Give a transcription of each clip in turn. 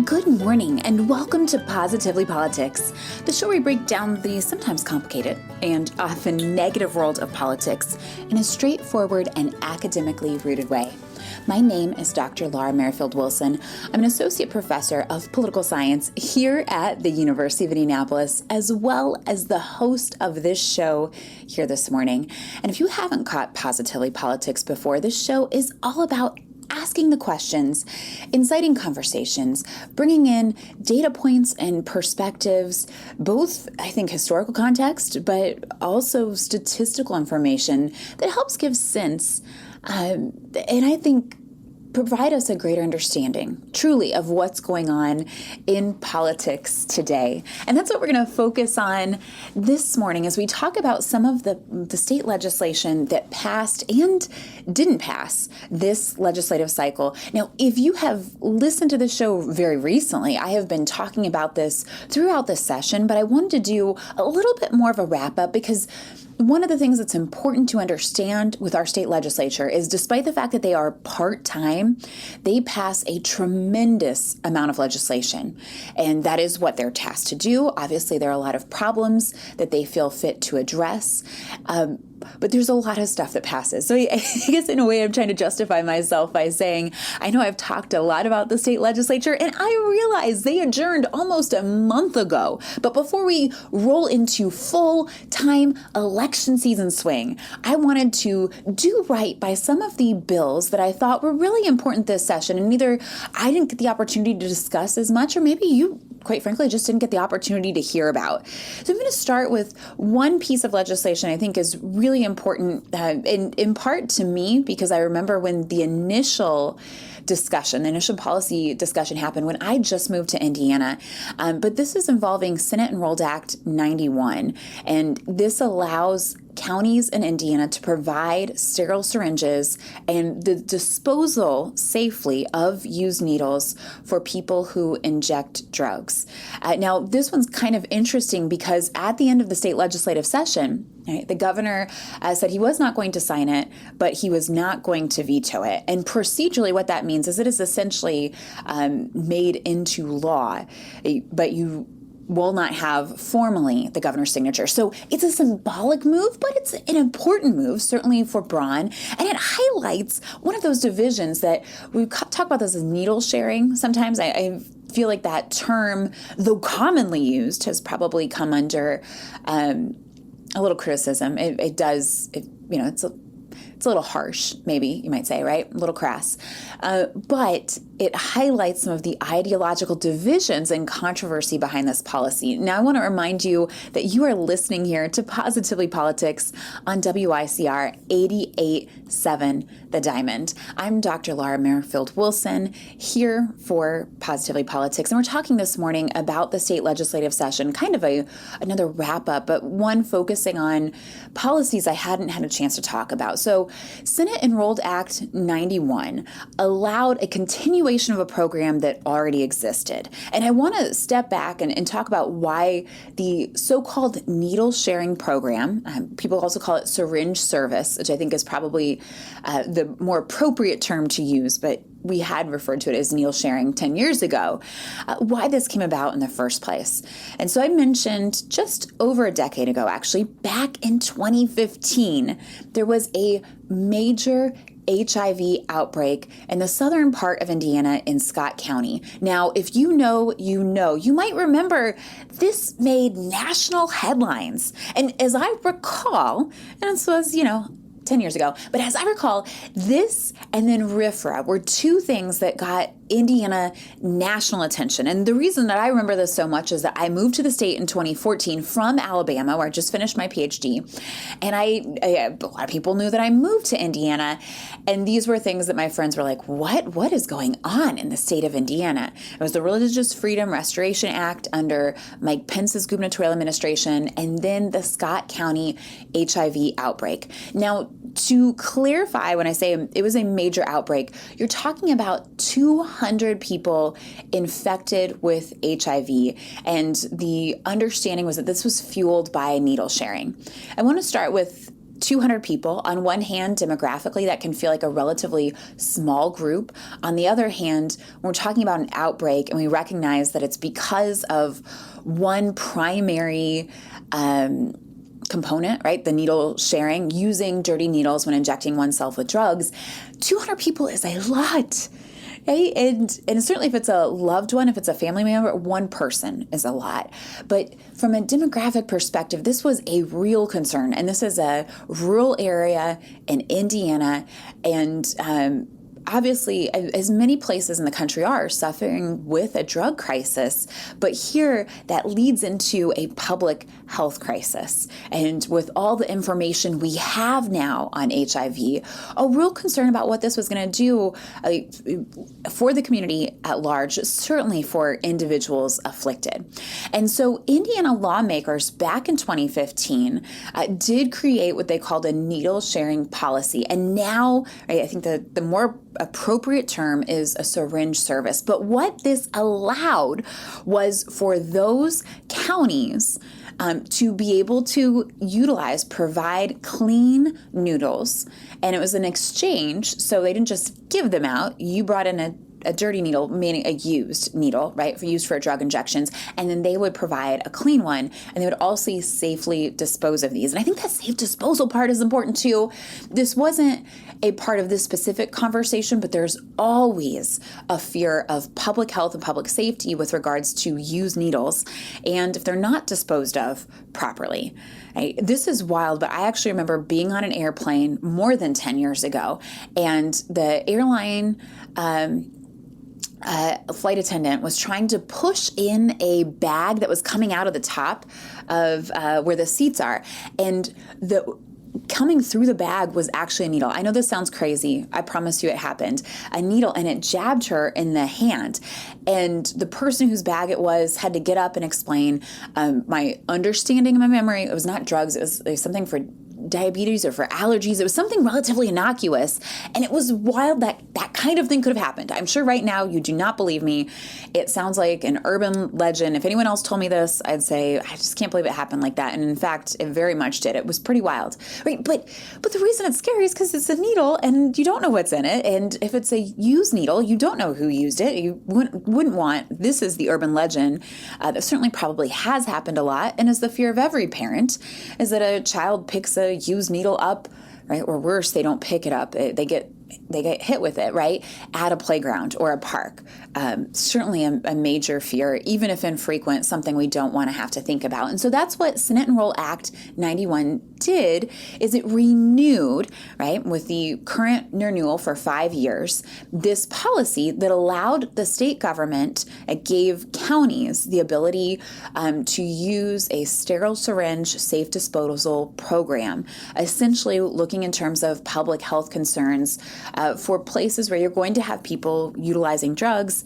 Good morning and welcome to Positively Politics, the show where we break down the sometimes complicated and often negative world of politics in a straightforward and academically rooted way. My name is Dr. Laura Merrifield Wilson. I'm an associate professor of political science here at the University of Indianapolis, as well as the host of this show here this morning. And if you haven't caught Positively Politics before, this show is all about asking the questions, inciting conversations, bringing in data points and perspectives, both, I think, historical context, but also statistical information that helps give sense, and I think provide us a greater understanding, truly, of what's going on in politics today. And that's what we're going to focus on this morning as we talk about some of the state legislation that passed and didn't pass this legislative cycle. Now, if you have listened to the show very recently, I have been talking about this throughout this session, but I wanted to do a little bit more of a wrap-up because one of the things that's important to understand with our state legislature is despite the fact that they are part-time, they pass a tremendous amount of legislation. And that is what they're tasked to do. Obviously, there are a lot of problems that they feel fit to address. But there's a lot of stuff that passes. So I guess in a way I'm trying to justify myself by saying, I know I've talked a lot about the state legislature and I realize they adjourned almost a month ago. But before we roll into full-time election season swing, I wanted to do right by some of the bills that I thought were really important this session. And either I didn't get the opportunity to discuss as much, or maybe you, quite frankly, just didn't get the opportunity to hear about. So I'm going to start with one piece of legislation I think is really important, in part to me, because I remember when the initial policy discussion happened when I just moved to Indiana. But this is involving Senate Enrolled Act 91, and this allows counties in Indiana to provide sterile syringes and the disposal safely of used needles for people who inject drugs. Now, this one's kind of interesting because at the end of the state legislative session, right, the governor said he was not going to sign it, but he was not going to veto it. And procedurally, what that means is it is essentially made into law, but you will not have formally the governor's signature. So it's a symbolic move, but it's an important move, certainly for Braun. And it highlights one of those divisions that we talk about this as needle sharing. Sometimes I feel like that term, though commonly used, has probably come under a little criticism. It's a little harsh, maybe you might say, right? A little crass. But it highlights some of the ideological divisions and controversy behind this policy. Now, I want to remind you that you are listening here to Positively Politics on WICR 88.7 The Diamond. I'm Dr. Laura Merrifield Wilson here for Positively Politics, and we're talking this morning about the state legislative session, kind of another wrap-up, but one focusing on policies I hadn't had a chance to talk about. So Senate Enrolled Act 91 allowed a continuation of a program that already existed. And I want to step back and talk about why the so-called needle sharing program, people also call it syringe service, which I think is probably the more appropriate term to use, but we had referred to it as needle sharing 10 years ago, why this came about in the first place. And so I mentioned just over a decade ago, actually, back in 2015, there was a major HIV outbreak in the southern part of Indiana in Scott County. Now, if you know, you might remember this made national headlines. And as I recall, and this was, 10 years ago. But as I recall, this and then RFRA were two things that got Indiana national attention. And the reason that I remember this so much is that I moved to the state in 2014 from Alabama, where I just finished my PhD. And a lot of people knew that I moved to Indiana. And these were things that my friends were like, what is going on in the state of Indiana? It was the Religious Freedom Restoration Act under Mike Pence's gubernatorial administration, and then the Scott County HIV outbreak. Now, to clarify, when I say it was a major outbreak, you're talking about 200 people infected with HIV, and the understanding was that this was fueled by needle sharing. I want to start with 200 people. On one hand, demographically, that can feel like a relatively small group. On the other hand, when we're talking about an outbreak and we recognize that it's because of one primary component, right? The needle sharing, using dirty needles when injecting oneself with drugs, 200 people is a lot. Okay? And certainly if it's a loved one, if it's a family member, one person is a lot. But from a demographic perspective, this was a real concern. And this is a rural area in Indiana. And obviously, as many places in the country are suffering with a drug crisis, but here that leads into a public health crisis. And with all the information we have now on HIV, a real concern about what this was going to do for the community at large, certainly for individuals afflicted. And so Indiana lawmakers back in 2015 did create what they called a needle sharing policy. And now, right, I think the more appropriate term is a syringe service. But what this allowed was for those counties to be able to provide clean noodles. And it was an exchange, so they didn't just give them out. You brought in a dirty needle, meaning a used needle, right, used for drug injections, and then they would provide a clean one, and they would also safely dispose of these. And I think that safe disposal part is important too. This wasn't a part of this specific conversation, but there's always a fear of public health and public safety with regards to used needles, and if they're not disposed of properly. Right? This is wild, but I actually remember being on an airplane more than 10 years ago, and the airline flight attendant was trying to push in a bag that was coming out of the top of where the seats are. And coming through the bag was actually a needle. I know this sounds crazy. I promise you it happened. A needle, and it jabbed her in the hand. And the person whose bag it was had to get up and explain, my understanding and my memory, it was not drugs. It was something for diabetes or for allergies. It was something relatively innocuous. And it was wild that that kind of thing could have happened. I'm sure right now you do not believe me. It sounds like an urban legend. If anyone else told me this, I'd say, I just can't believe it happened like that. And in fact, it very much did. It was pretty wild. Right? But the reason it's scary is because it's a needle and you don't know what's in it. And if it's a used needle, you don't know who used it. You wouldn't want, this is the urban legend that certainly probably has happened a lot, and is the fear of every parent, is that a child picks a used needle up, right? Or worse, they don't pick it up. They get hit with it, right? At a playground or a park. Certainly a major fear, even if infrequent, something we don't want to have to think about. And so that's what Senate Enroll Act 91 did, is it renewed, right, with the current renewal for 5 years, this policy that allowed the state government, it gave counties the ability to use a sterile syringe safe disposal program, essentially looking in terms of public health concerns for places where you're going to have people utilizing drugs,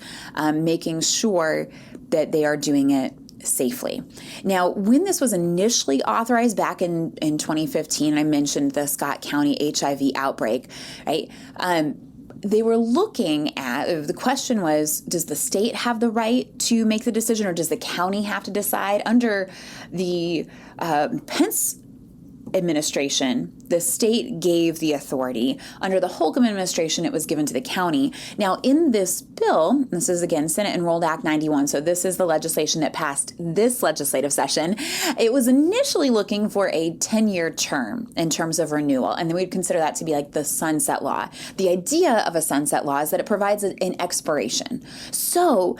making sure that they are doing it safely. Now, when this was initially authorized back in 2015, I mentioned the Scott County HIV outbreak, right? They were looking at, the question was, does the state have the right to make the decision, or does the county have to decide? Under the Pence administration, the state gave the authority. Under the Holcomb administration, it was given to the county. Now, in this bill, this is again Senate Enrolled Act 91, so this is the legislation that passed this legislative session. It was initially looking for a 10-year term in terms of renewal, and then we'd consider that to be like the sunset law. The idea of a sunset law is that it provides an expiration. So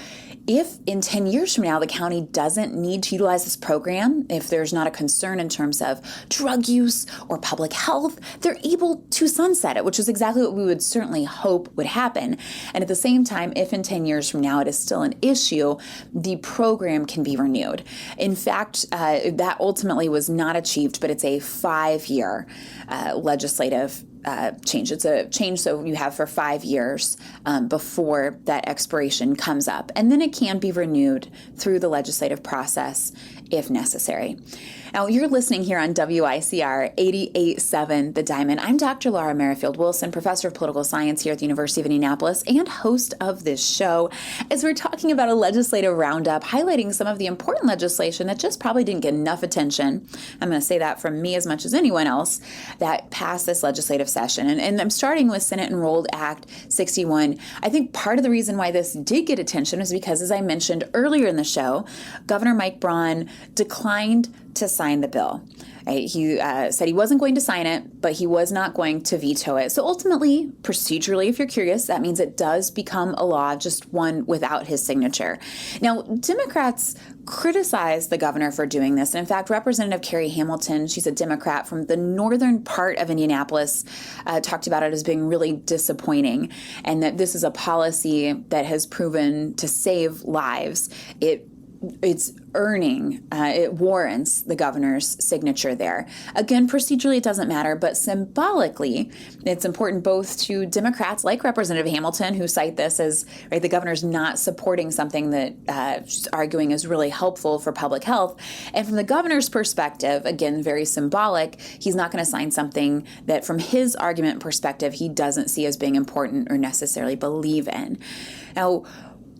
if in 10 years from now the county doesn't need to utilize this program, if there's not a concern in terms of drug use or public health, they're able to sunset it, which is exactly what we would certainly hope would happen. And at the same time, if in 10 years from now it is still an issue, the program can be renewed. In fact, that ultimately was not achieved, but it's a 5-year legislative change. It's a change so you have for 5 years before that expiration comes up. And then it can be renewed through the legislative process if necessary. Now, you're listening here on WICR 88.7 The Diamond. I'm Dr. Laura Merrifield Wilson, professor of political science here at the University of Indianapolis and host of this show, as we're talking about a legislative roundup highlighting some of the important legislation that just probably didn't get enough attention. I'm going to say that from me as much as anyone else that passed this legislative session. And I'm starting with Senate Enrolled Act 61. I think part of the reason why this did get attention is because, as I mentioned earlier in the show, Governor Mike Braun declined to sign the bill. He said he wasn't going to sign it, but he was not going to veto it. So ultimately, procedurally, if you're curious, that means it does become a law, just one without his signature. Now, Democrats criticized the governor for doing this. And in fact, Representative Carrie Hamilton, she's a Democrat from the northern part of Indianapolis, talked about it as being really disappointing and that this is a policy that has proven to save lives. It's earning, it warrants the governor's signature there. Again, procedurally, it doesn't matter, but symbolically, it's important both to Democrats like Representative Hamilton, who cite this as, right, the governor's not supporting something that she's arguing is really helpful for public health. And from the governor's perspective, again, very symbolic, he's not going to sign something that from his argument perspective, he doesn't see as being important or necessarily believe in. Now,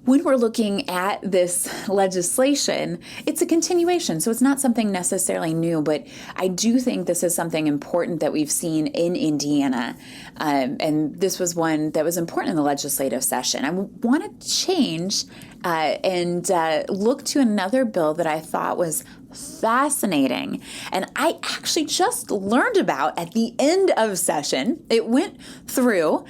when we're looking at this legislation, it's a continuation, so it's not something necessarily new, but I do think this is something important that we've seen in Indiana, and this was one that was important in the legislative session. I want to change and look to another bill that I thought was fascinating, and I actually just learned about at the end of session. It went through,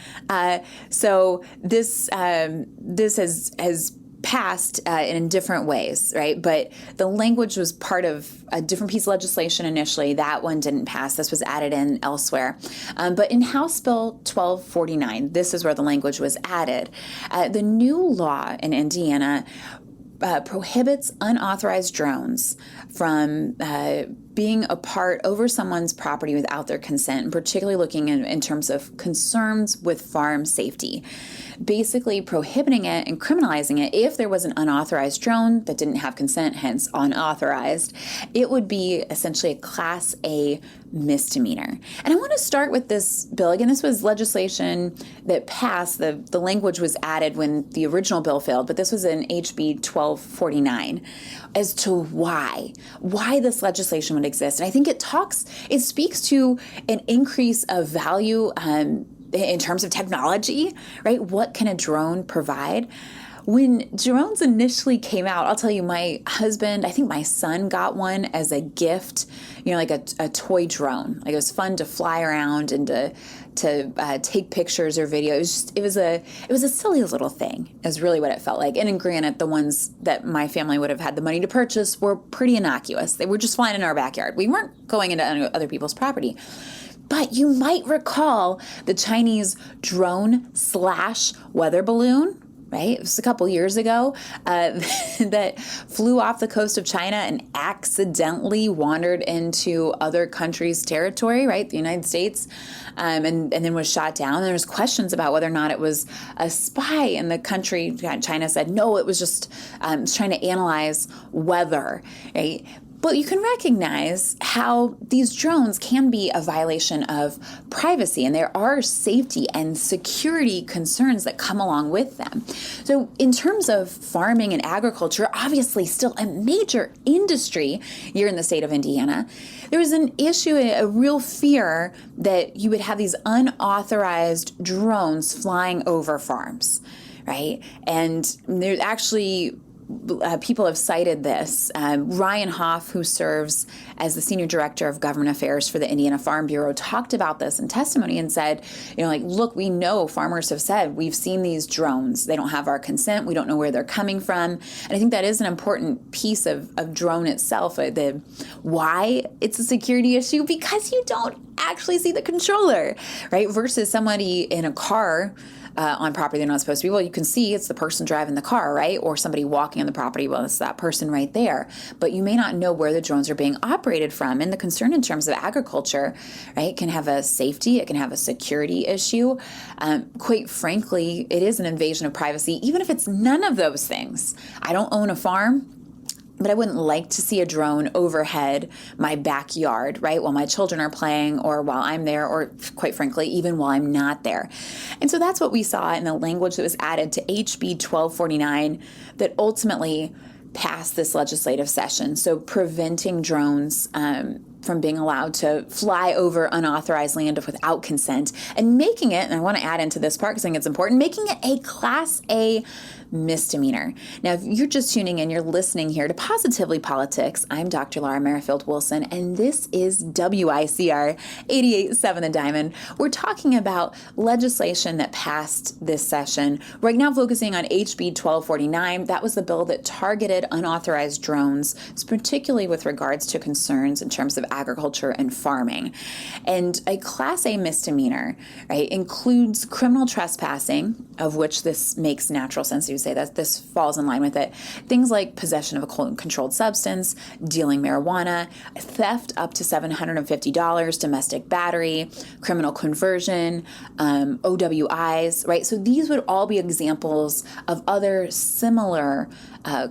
so this has passed in different ways, right? But the language was part of a different piece of legislation initially. That one didn't pass. This was added in elsewhere. But in House Bill 1249, this is where the language was added. The new law in Indiana prohibits unauthorized drones from being a part over someone's property without their consent, and particularly looking in terms of concerns with farm safety. Basically prohibiting it and criminalizing it. If there was an unauthorized drone that didn't have consent, hence unauthorized, it would be essentially a Class A misdemeanor. And I want to start with this bill. Again, this was legislation that passed. The language was added when the original bill failed, but this was in HB 1249 as to why this legislation would exist. And I think it speaks to an increase of value in terms of technology, right? What can a drone provide? When drones initially came out, I'll tell you, my husband, I think my son got one as a gift, like a toy drone. Like, it was fun to fly around and to take pictures or video. It was a silly little thing, is really what it felt like. And granted, the ones that my family would have had the money to purchase were pretty innocuous. They were just flying in our backyard. We weren't going into other people's property. But you might recall the Chinese drone/weather balloon, right? It was a couple years ago that flew off the coast of China and accidentally wandered into other countries' territory, right? The United States, and then was shot down. And there's questions about whether or not it was a spy in the country. China said, no, it was just trying to analyze weather, right? But you can recognize how these drones can be a violation of privacy, and there are safety and security concerns that come along with them. So in terms of farming and agriculture, obviously still a major industry here in the state of Indiana, there was an issue, a real fear that you would have these unauthorized drones flying over farms, right? And there's actually people have cited this. Ryan Hoff, who serves as the Senior Director of Government Affairs for the Indiana Farm Bureau, talked about this in testimony and said, look, we know farmers have said, we've seen these drones. They don't have our consent. We don't know where they're coming from. And I think that is an important piece of drone itself. Why it's a security issue? Because you don't actually see the controller, right? Versus somebody in a car on property they're not supposed to be. Well, you can see it's the person driving the car, right? Or somebody walking on the property. Well, it's that person right there. But you may not know where the drones are being operated from. And the concern in terms of agriculture, right, can have a safety, it can have a security issue. Quite frankly, it is an invasion of privacy, even if it's none of those things. I don't own a farm, but I wouldn't like to see a drone overhead my backyard, right, while my children are playing or while I'm there, or quite frankly, even while I'm not there. And so that's what we saw in the language that was added to HB 1249 that ultimately passed this legislative session. So preventing drones from being allowed to fly over unauthorized land without consent, and making it, and I want to add into this part because I think it's important, making it a Class A misdemeanor. Now, if you're just tuning in, you're listening here to Positively Politics. I'm Dr. Laura Merrifield Wilson, and this is WICR 88.7 The Diamond. We're talking about legislation that passed this session. Right now, focusing on HB 1249. That was the bill that targeted unauthorized drones, particularly with regards to concerns in terms of agriculture and farming. And a Class A misdemeanor, right, includes criminal trespassing, of which this makes natural sense. You say that this falls in line with it. Things like possession of a controlled substance, dealing marijuana, theft up to $750, domestic battery, criminal conversion, OWIs, right? So these would all be examples of other similar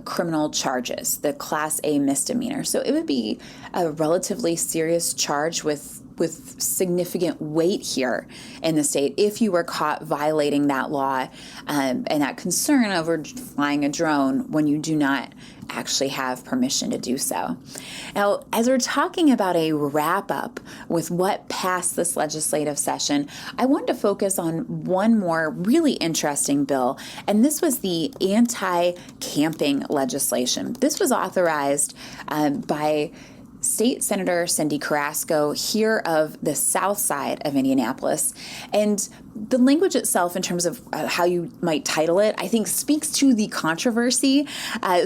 criminal charges, the Class A misdemeanor. So it would be a relatively serious charge with significant weight here in the state if you were caught violating that law, and that concern over flying a drone when you do not actually have permission to do so. Now, as we're talking about a wrap-up with what passed this legislative session, I wanted to focus on one more really interesting bill, and this was the anti-camping legislation. This was authorized by State Senator Cindy Carrasco here of the south side of Indianapolis. And the language itself, in terms of how you might title it, I think speaks to the controversy.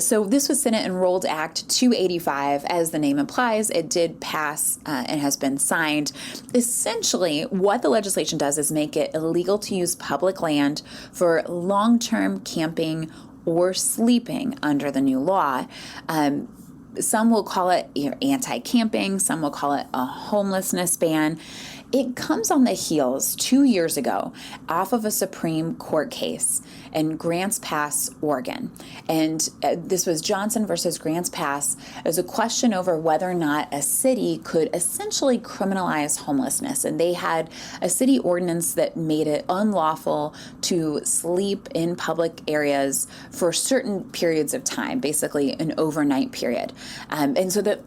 So this was Senate Enrolled Act 285. As the name implies, it did pass and has been signed. Essentially, what the legislation does is make it illegal to use public land for long-term camping or sleeping under the new law. Some will call it anti-camping. Some will call it a homelessness ban. It comes on the heels 2 years ago off of a Supreme Court case in Grants Pass, Oregon. And this was Johnson versus Grants Pass. It was a question over whether or not a city could essentially criminalize homelessness. And they had a city ordinance that made it unlawful to sleep in public areas for certain periods of time, basically an overnight period. And so the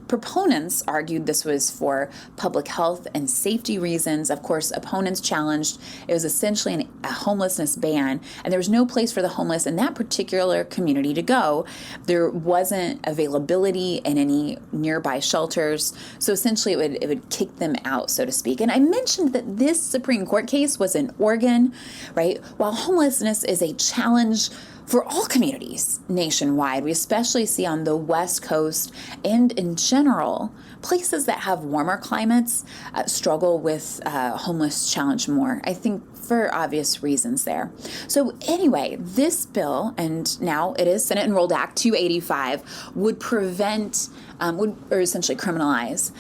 proponents argued this was for public health and safety reasons. Of course, opponents challenged it was essentially a homelessness ban, and there was no place for the homeless in that particular community to go. There wasn't availability in any nearby shelters, so essentially it would kick them out, so to speak. And I mentioned that this Supreme Court case was in Oregon, right? While homelessness is a challenge for all communities nationwide, we especially see on the West Coast and in general, places that have warmer climates struggle with homeless challenge more, I think for obvious reasons there. So anyway, this bill, and now it is Senate Enrolled Act 285, would prevent, or essentially criminalize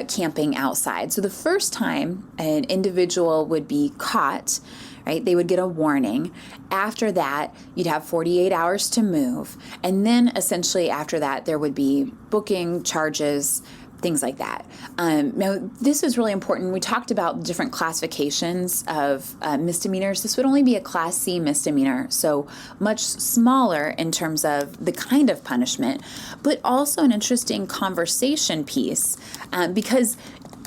camping outside. So the first time an individual would be caught, right, they would get a warning. After that, you'd have 48 hours to move. And then essentially after that, there would be booking charges, things like that. Now, this is really important. We talked about different classifications of misdemeanors. This would only be a Class C misdemeanor, so much smaller in terms of the kind of punishment, but also an interesting conversation piece, because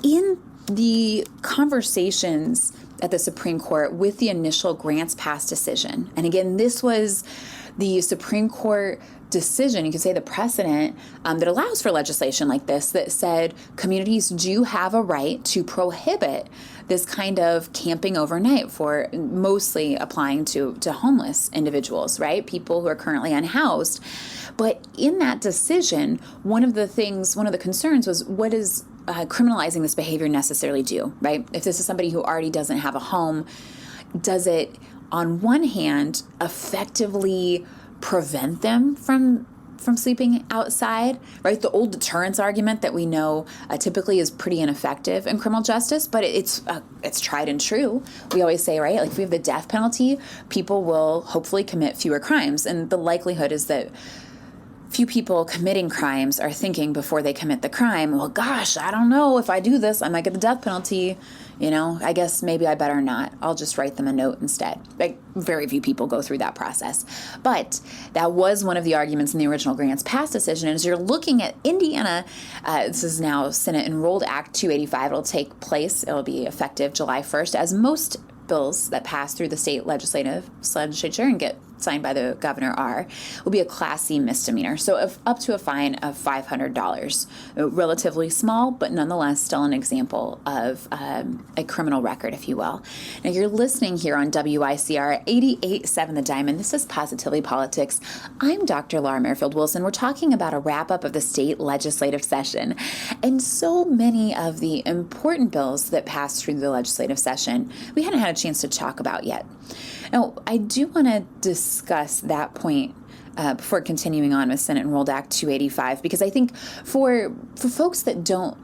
in the conversations at the Supreme Court with the initial Grants Pass decision, and again, this was the Supreme Court decision, you could say the precedent that allows for legislation like this, that said communities do have a right to prohibit this kind of camping overnight, for mostly applying to homeless individuals, right? People who are currently unhoused. But in that decision, one of the concerns was, what is criminalizing this behavior necessarily do, right? If this is somebody who already doesn't have a home, does it on one hand, effectively prevent them from sleeping outside, right? The old deterrence argument that we know typically is pretty ineffective in criminal justice, but it's tried and true. We always say, right, like if we have the death penalty, people will hopefully commit fewer crimes. And the likelihood is that few people committing crimes are thinking before they commit the crime, well, gosh, I don't know, if I do this, I might get the death penalty. I guess maybe I better not. I'll just write them a note instead. Like, very few people go through that process. But that was one of the arguments in the original Grants Pass decision. And as you're looking at Indiana, this is now Senate Enrolled Act 285. It'll take place. It'll be effective July 1st, as most bills that pass through the state legislature and get signed by the governor will be a Class C misdemeanor. So up to a fine of $500. Relatively small, but nonetheless still an example of a criminal record, if you will. Now you're listening here on WICR 88.7 The Diamond. This is Positively Politics. I'm Dr. Laura Merrifield Wilson. We're talking about a wrap-up of the state legislative session. And so many of the important bills that passed through the legislative session, we hadn't had a chance to talk about yet. Now, I do want to discuss that point before continuing on with Senate Enrolled Act 285, because I think for folks that don't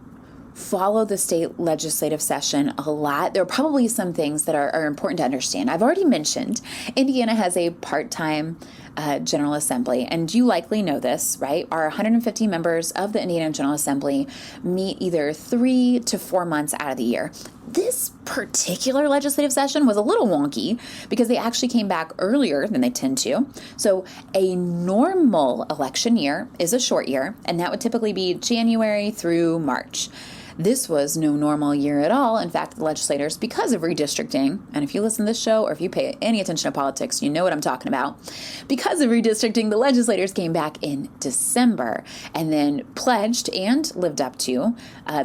follow the state legislative session a lot, there are probably some things that are important to understand. I've already mentioned Indiana has a part-time General Assembly, and you likely know this, right? Our 150 members of the Indiana General Assembly meet either 3 to 4 months out of the year. This particular legislative session was a little wonky because they actually came back earlier than they tend to. So a normal election year is a short year, and that would typically be January through March. This was no normal year at all. In fact, the legislators, because of redistricting, and if you listen to this show or if you pay any attention to politics, you know what I'm talking about. Because of redistricting, the legislators came back in December and then pledged and lived up to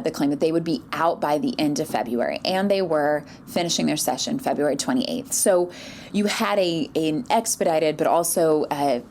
the claim that they would be out by the end of February. And they were finishing their session February 28th. So you had an expedited, but also a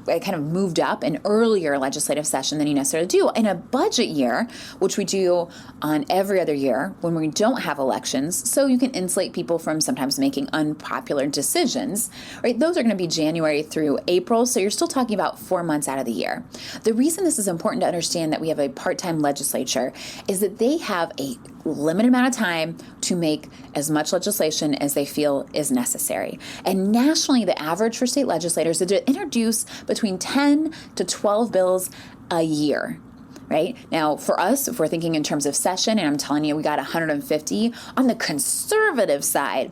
kind of moved up an earlier legislative session than you necessarily do. In a budget year, which we do on every other year when we don't have elections, so you can insulate people from sometimes making unpopular decisions, right? Those are going to be January through April, so you're still talking about 4 months out of the year. The reason this is important to understand that we have a part-time legislature is that they have a limited amount of time to make as much legislation as they feel is necessary. And nationally, the average for state legislators is to introduce between 10 to 12 bills a year. Right? Now, for us, if we're thinking in terms of session, and I'm telling you, we got 150, on the conservative side,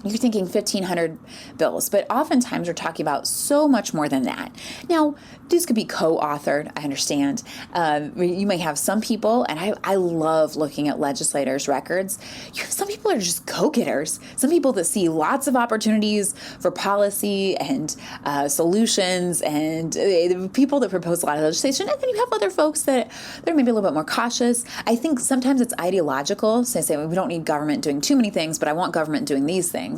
you're thinking 1,500 bills, but oftentimes we're talking about so much more than that. Now, these could be co-authored, I understand. You may have some people, and I love looking at legislators' records. You have some people that are just go-getters, some people that see lots of opportunities for policy and solutions, and people that propose a lot of legislation, and then you have other folks that they're maybe a little bit more cautious. I think sometimes it's ideological, so they say, well, we don't need government doing too many things, but I want government doing these things.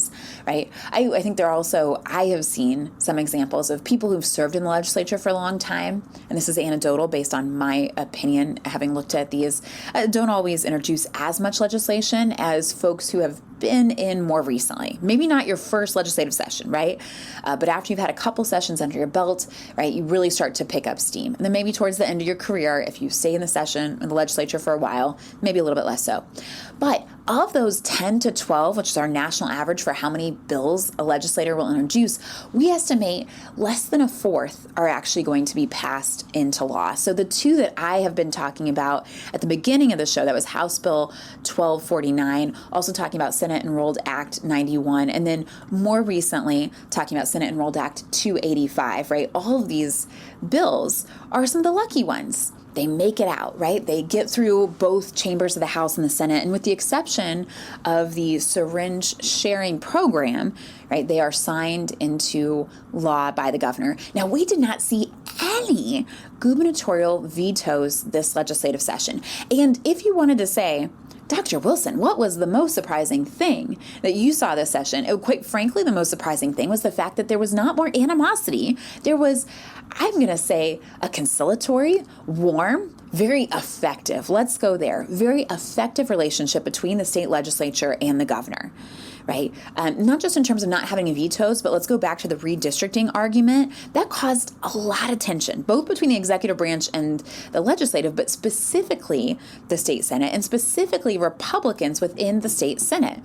Right? I think there are also, I have seen some examples of people who've served in the legislature for a long time, and this is anecdotal based on my opinion, having looked at these, don't always introduce as much legislation as folks who have been in more recently. Maybe not your first legislative session, right? But after you've had a couple sessions under your belt, right, you really start to pick up steam. And then maybe towards the end of your career, if you stay in the session, in the legislature for a while, maybe a little bit less so. But of those 10 to 12, which is our national average for how many bills a legislator will introduce, we estimate less than a fourth are actually going to be passed into law. So the two that I have been talking about at the beginning of the show, that was House Bill 1249, also talking about Senate Enrolled Act 91, and then more recently talking about Senate Enrolled Act 285, right? All of these bills are some of the lucky ones. They make it out, right? They get through both chambers of the House and the Senate. And with the exception of the syringe sharing program, right, they are signed into law by the governor. Now, we did not see any gubernatorial vetoes this legislative session. And if you wanted to say, Dr. Wilson, what was the most surprising thing that you saw this session? Quite frankly, the most surprising thing was the fact that there was not more animosity. There was, I'm going to say, a conciliatory, warm, very effective, let's go there, very effective relationship between the state legislature and the governor, right? Not just in terms of not having vetoes, but let's go back to the redistricting argument. That caused a lot of tension, both between the executive branch and the legislative, but specifically the state Senate and specifically Republicans within the state Senate.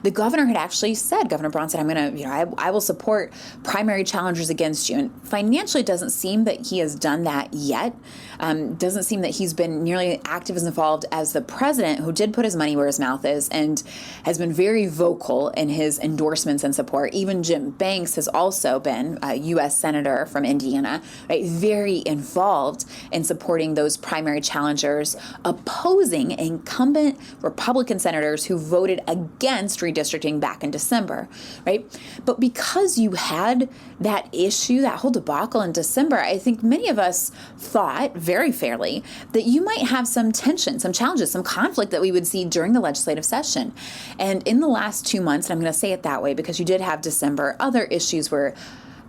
The governor had actually said, Governor Braun said, I will support primary challengers against you. And financially, it doesn't seem that he has done that yet. Doesn't seem that he's been nearly active as involved as the president, who did put his money where his mouth is and has been very vocal in his endorsements and support. Even Jim Banks has also been a U.S. Senator from Indiana, right? Very involved in supporting those primary challengers, opposing incumbent Republican senators who voted against redistricting back in December, right? But because you had that issue, that whole debacle in December, I think many of us thought very fairly that you might have some tension, some challenges, some conflict that we would see during the legislative session. And in the last 2 months, and I'm going to say it that way because you did have December, other issues were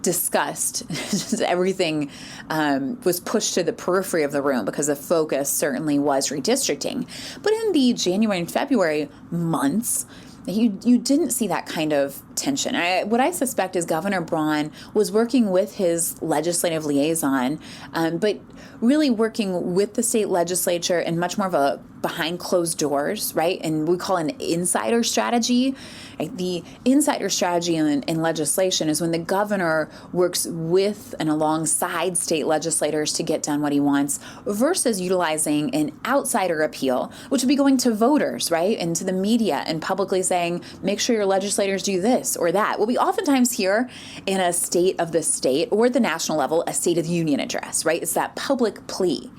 discussed. Just everything was pushed to the periphery of the room because the focus certainly was redistricting. But in the January and February months, you didn't see that kind of tension. What I suspect is Governor Braun was working with his legislative liaison, but really working with the state legislature in much more of a behind closed doors, right? And we call an insider strategy. Right? The insider strategy in legislation is when the governor works with and alongside state legislators to get done what he wants versus utilizing an outsider appeal, which would be going to voters, right? And to the media and publicly saying, make sure your legislators do this or that. What we oftentimes hear in a state of the state or the national level, a State of the Union address, right? It's that public plea.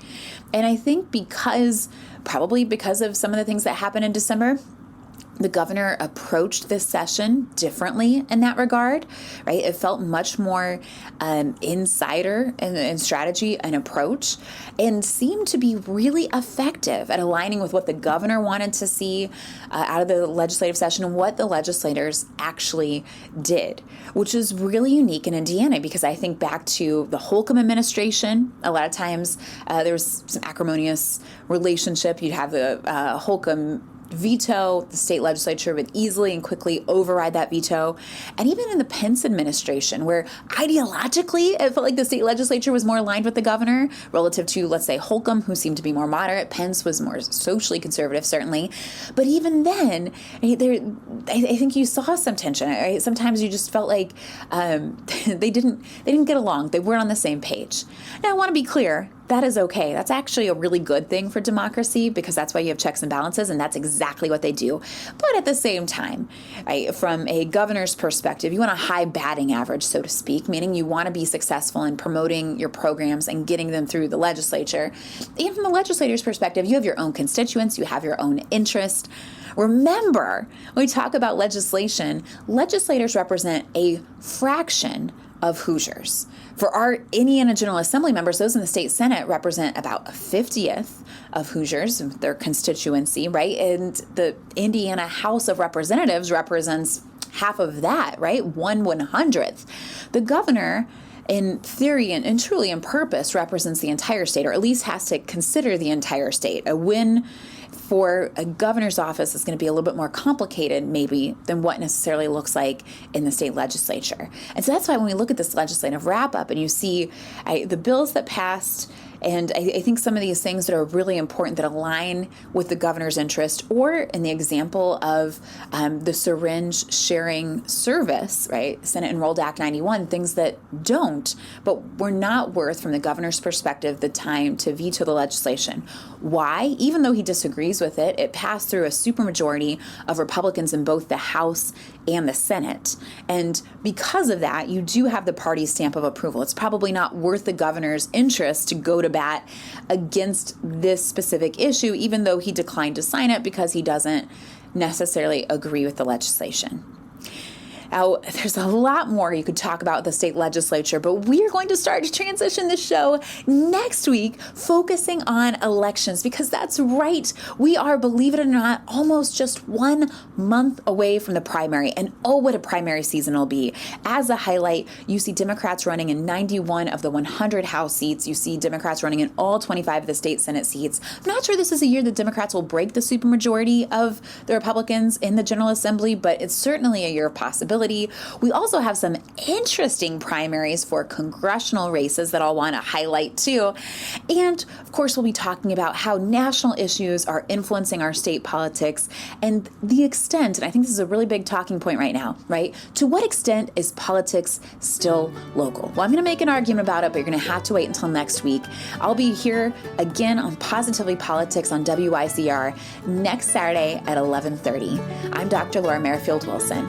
And I think probably because of some of the things that happened in December, the governor approached this session differently in that regard, right? It felt much more insider in strategy and approach and seemed to be really effective at aligning with what the governor wanted to see out of the legislative session and what the legislators actually did, which is really unique in Indiana because I think back to the Holcomb administration. A lot of times there was some acrimonious relationship. You'd have the Holcomb veto, the state legislature would easily and quickly override that veto. And even in the Pence administration, where ideologically it felt like the state legislature was more aligned with the governor relative to, let's say, Holcomb, who seemed to be more moderate. Pence was more socially conservative, certainly. But even then, I think you saw some tension. Right? Sometimes you just felt like they didn't get along. They weren't on the same page. Now, I want to be clear. That is okay. That's actually a really good thing for democracy because that's why you have checks and balances, and that's exactly what they do. But at the same time, right, from a governor's perspective, you want a high batting average, so to speak, meaning you want to be successful in promoting your programs and getting them through the legislature. And from the legislator's perspective, you have your own constituents, you have your own interest. Remember, when we talk about legislation, legislators represent a fraction of Hoosiers. For our Indiana General Assembly members, those in the state Senate represent about a 50th of Hoosiers, their constituency, right? And the Indiana House of Representatives represents half of that, right? 1/100th. The governor, in theory and truly in purpose, represents the entire state, or at least has to consider the entire state. A win for a governor's office is going to be a little bit more complicated maybe than what necessarily looks like in the state legislature. And so that's why when we look at this legislative wrap-up and you see the bills that passed, and I think some of these things that are really important that align with the governor's interest, or in the example of the syringe sharing service, right? Senate Enrolled Act 91, things that don't, but were not worth, from the governor's perspective, the time to veto the legislation. Why? Even though he disagrees with it, it passed through a supermajority of Republicans in both the House and the Senate. And because of that, you do have the party stamp of approval. It's probably not worth the governor's interest to go to bat against this specific issue, even though he declined to sign it because he doesn't necessarily agree with the legislation. Now, there's a lot more you could talk about the state legislature, but we are going to start to transition the show next week, focusing on elections, because that's right. We are, believe it or not, almost just 1 month away from the primary. And oh, what a primary season it'll be. As a highlight, you see Democrats running in 91 of the 100 House seats. You see Democrats running in all 25 of the state Senate seats. I'm not sure this is a year that Democrats will break the supermajority of the Republicans in the General Assembly, but it's certainly a year of possibility. We also have some interesting primaries for congressional races that I'll want to highlight too. And of course, we'll be talking about how national issues are influencing our state politics and the extent, and I think this is a really big talking point right now, right? To what extent is politics still local? Well, I'm going to make an argument about it, but you're going to have to wait until next week. I'll be here again on Positively Politics on WYCR next Saturday at 11:30. I'm Dr. Laura Merrifield Wilson.